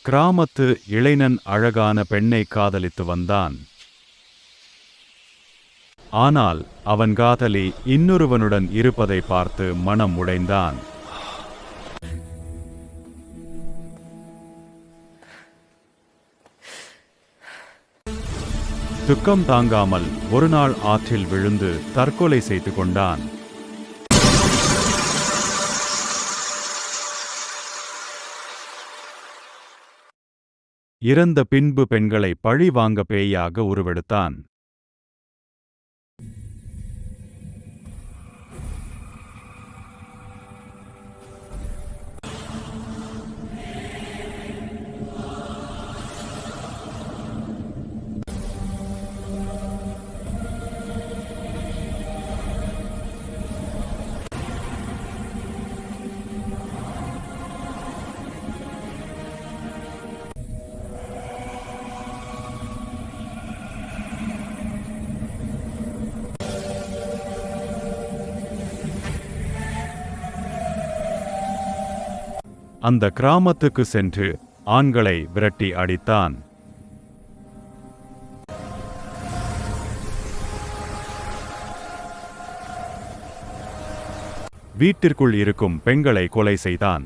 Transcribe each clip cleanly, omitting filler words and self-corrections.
கிராமத்து இளைஞன் அழகான பெண்ணை காதலித்து வந்தான். ஆனால் அவன் காதலி இன்னொருவனுடன் இருப்பதை பார்த்து மனம் உடைந்தான். துக்கம் தாங்காமல் ஒருநாள் ஆற்றில் விழுந்து தற்கொலை செய்து கொண்டான். இறந்த பின்பு பெண்களை பழி வாங்க பேயாக உருவெடுத்தான். அந்த கிராமத்துக்கு சென்று ஆண்களை விரட்டி அடித்தான். வீட்டிற்குள் இருக்கும் பெண்களை கொலை செய்தான்.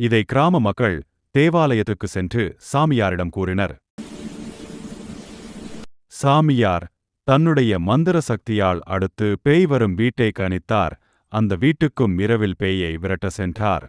இதை கிராம மக்கள் தேவாலயத்துக்கு சென்று சாமியாரிடம் கூறினர். சாமியார் தன்னுடைய மந்திர சக்தியால் அடுத்து பேய் வரும் வீட்டை கணித்தார். அந்த வீட்டுக்கும் இரவில் பேயை விரட்ட சென்றார்.